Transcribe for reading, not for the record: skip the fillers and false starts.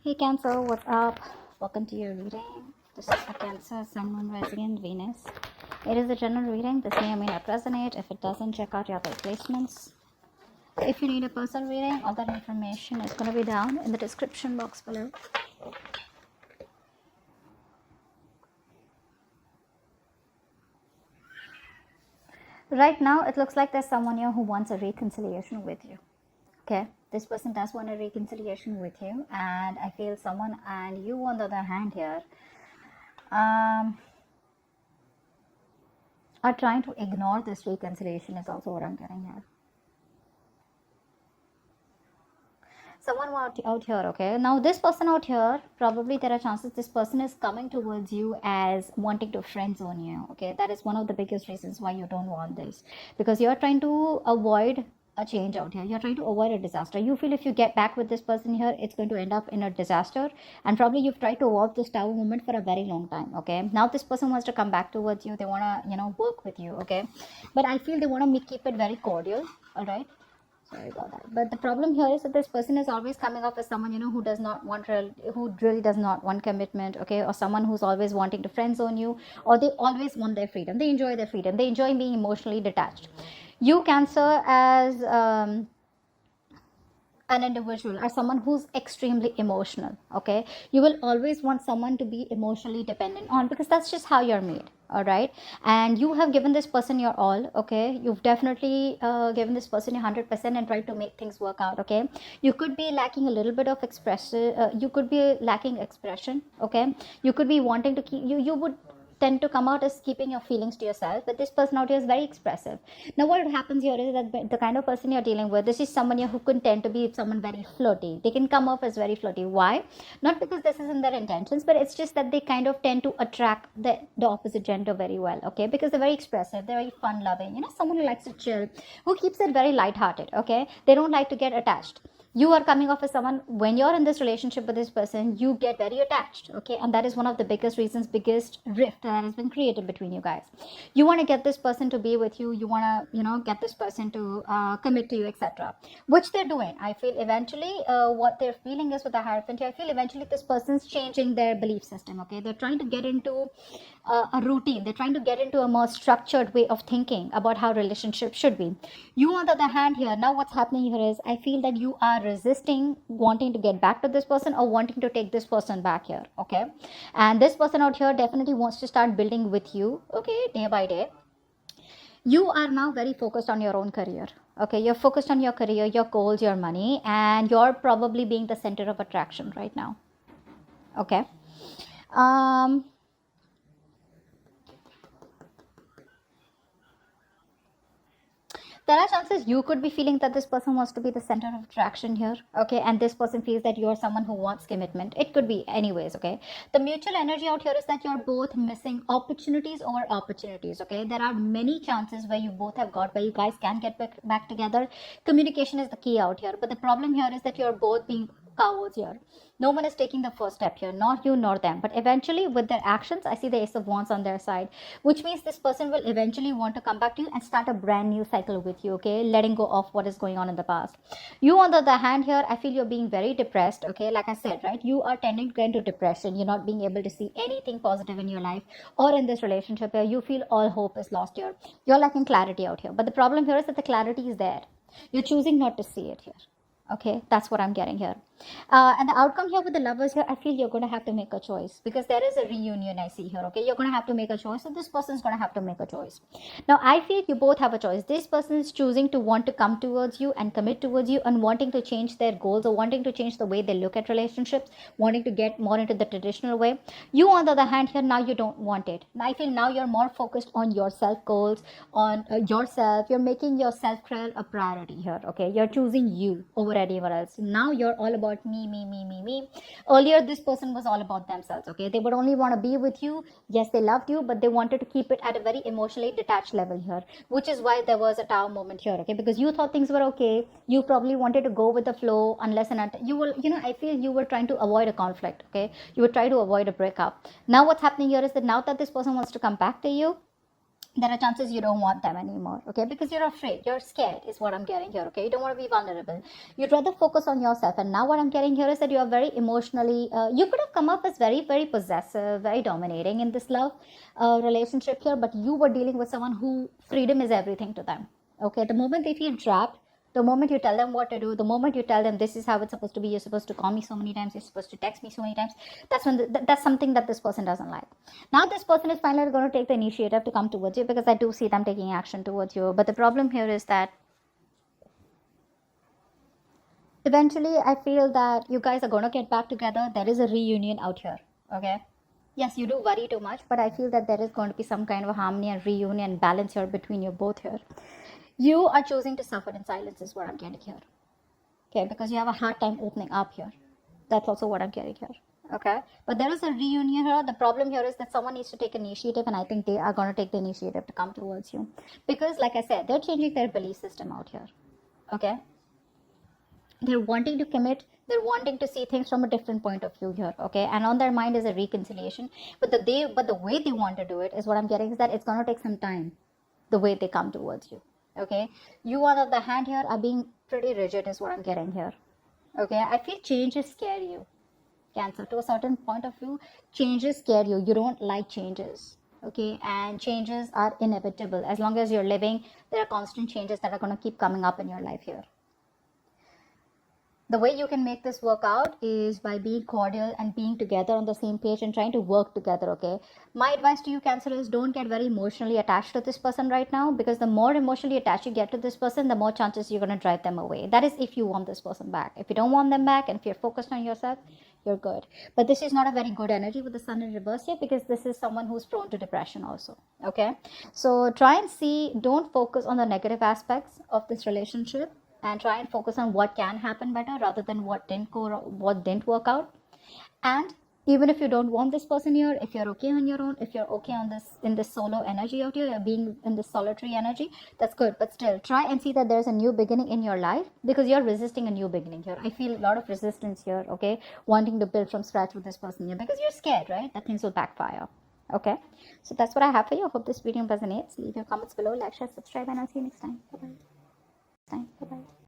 Hey Cancer, what's up? Welcome to your reading. This is for Cancer, Sun, Moon, Rising, and Venus. It is a general reading. This may or may not resonate. If it doesn't, check out your other placements. If you need a personal reading, all that information is going to be down in the description box below. Right now, it looks like there's someone here who wants a reconciliation with you. Okay, this person does want a reconciliation with you, and I feel someone, and you on the other hand here, are trying to ignore this reconciliation is also what I'm getting here. Someone out here, okay? Now this person out here, probably there are chances this person is coming towards you as wanting to friend zone you, okay? That is one of the biggest reasons why you don't want this, because you're trying to avoid a change out here. You're trying to avoid a disaster. You feel if you get back with this person here, it's going to end up in a disaster, and probably you've tried to avoid this tower moment for a very long time, okay? Now this person wants to come back towards you. They want to work with you, okay? But I feel they want to keep it very cordial, all right? Sorry about that. But the problem here is that this person is always coming off as someone, who does not want who really does not want commitment, okay? Or someone who's always wanting to friend zone you, or they always want their freedom. They enjoy their freedom. They enjoy being emotionally detached. You, Cancer, as an individual or someone who's extremely emotional, okay? You will always want someone to be emotionally dependent on, because that's just how you're made, all right? And you have given this person your all, okay? You've definitely given this person your 100% and tried to make things work out, okay? You could be lacking a little bit of you could be lacking expression, okay? You could be wanting to keep you would tend to come out as keeping your feelings to yourself, but this person out here is very expressive. Now what happens here is that the kind of person you're dealing with, this is someone here who can tend to be someone very flirty. They can come off as very flirty. Why? Not because this isn't their intentions, but it's just that they kind of tend to attract the opposite gender very well, okay? Because they're very expressive, they're very fun loving, someone who likes to chill, who keeps it very light-hearted, okay? They don't like to get attached. You are coming off as someone, when you're in this relationship with this person, you get very attached, okay? And that is one of the biggest reasons, biggest rift that has been created between you guys. You want to get this person to be with you. You want to get this person to commit to you, etc., which they're doing. I feel eventually what they're feeling is, with the Hierophant here, I feel eventually this person's changing their belief system, okay? They're trying to get into a routine. They're trying to get into a more structured way of thinking about how relationships should be. You, on the other hand, here, now what's happening here is, I feel that you are resisting wanting to get back to this person or wanting to take this person back here, okay? And this person out here definitely wants to start building with you, okay, day by day. You are now very focused on your own career, okay? You're focused on your career, your goals, your money, and you're probably being the center of attraction right now, okay? um there are chances you could be feeling that this person wants to be the center of attraction here, okay? And this person feels that you're someone who wants commitment. It could be anyways, okay? The mutual energy out here is that you're both missing opportunities over opportunities, okay? There are many chances where you both have got, where you guys can get back together. Communication is the key out here, but the problem here is that you're both being cowards here. No one is taking the first step here, not you nor them. But eventually, with their actions, I see the Ace of Wands on their side, which means this person will eventually want to come back to you and start a brand new cycle with you, okay? Letting go of what is going on in the past. You, on the other hand, here, I feel you're being very depressed, okay? Like I said, right? You are tending to get into depression. You're not being able to see anything positive in your life or in this relationship here. You feel all hope is lost here. You're lacking clarity out here. But the problem here is that the clarity is there. You're choosing not to see it here. Okay, that's what I'm getting here. And the outcome here with the Lovers here, I feel you're going to have to make a choice, because there is a reunion I see here, okay? You're going to have to make a choice, so this person's going to have to make a choice. Now, I feel you both have a choice. This person is choosing to want to come towards you and commit towards you and wanting to change their goals, or wanting to change the way they look at relationships, wanting to get more into the traditional way. You, on the other hand, here, now you don't want it. And I feel now you're more focused on your self goals, on yourself. You're making your self-care a priority here, okay? You're choosing you over anyone else. Now you're all about me. Earlier, this person was all about themselves, okay? They would only want to be with you. Yes, they loved you, but they wanted to keep it at a very emotionally detached level here, which is why there was a tower moment here, okay? Because you thought things were okay. You probably wanted to go with the flow, unless and until you will, I feel you were trying to avoid a conflict, okay? You would try to avoid a breakup. Now what's happening here is that now that this person wants to come back to you, there are chances you don't want them anymore, okay, because you're afraid, you're scared is what I'm getting here, okay. You don't want to be vulnerable, you'd rather focus on yourself. And now what I'm getting here is that you are very emotionally, you could have come up as very, very possessive, very dominating in this love relationship here, but you were dealing with someone who freedom is everything to them, okay. The moment they feel trapped, the moment you tell them what to do, the moment you tell them this is how it's supposed to be, you're supposed to call me so many times, you're supposed to text me so many times, that's when that's something that this person doesn't like. Now this person is finally going to take the initiative to come towards you, because I do see them taking action towards you. But the problem here is that eventually I feel that you guys are going to get back together. There is a reunion out here, okay. Yes, you do worry too much, but I feel that there is going to be some kind of harmony and reunion balance here between you both here. You are choosing to suffer in silence is what I'm getting here, okay, because you have a hard time opening up here. That's also what I'm getting here, okay. But there is a reunion here. The problem here is that someone needs to take initiative, and I think they are going to take the initiative to come towards you, because like I said, they're changing their belief system out here, okay. They're wanting to commit, they're wanting to see things from a different point of view here, okay. And on their mind is a reconciliation, but the way they want to do it is what I'm getting is that it's going to take some time, the way they come towards you, okay. You on the other hand here are being pretty rigid is what I'm getting here, okay. I feel changes scare you, Cancer. To a certain point of view, changes scare you. You don't like changes, okay. And changes are inevitable. As long as you're living, there are constant changes that are going to keep coming up in your life here. The way you can make this work out is by being cordial and being together on the same page and trying to work together, okay. My advice to you, Cancer, is don't get very emotionally attached to this person right now, because the more emotionally attached you get to this person, the more chances you're going to drive them away. That is if you want this person back. If you don't want them back, and if you're focused on yourself, you're good. But this is not a very good energy with the Sun in reverse here, because this is someone who's prone to depression also, okay. So try and see, don't focus on the negative aspects of this relationship, and try and focus on what can happen better rather than what didn't work out. And even if you don't want this person here, if you're okay on your own, if you're okay on this in this solo energy out here, being in this solitary energy, that's good. But still, try and see that there's a new beginning in your life, because you're resisting a new beginning here. I feel a lot of resistance here, okay, wanting to build from scratch with this person here, because you're scared, right, that things will backfire, okay. So that's what I have for you. I hope this video resonates. Leave your comments below, like, share, subscribe, and I'll see you next time. Bye bye.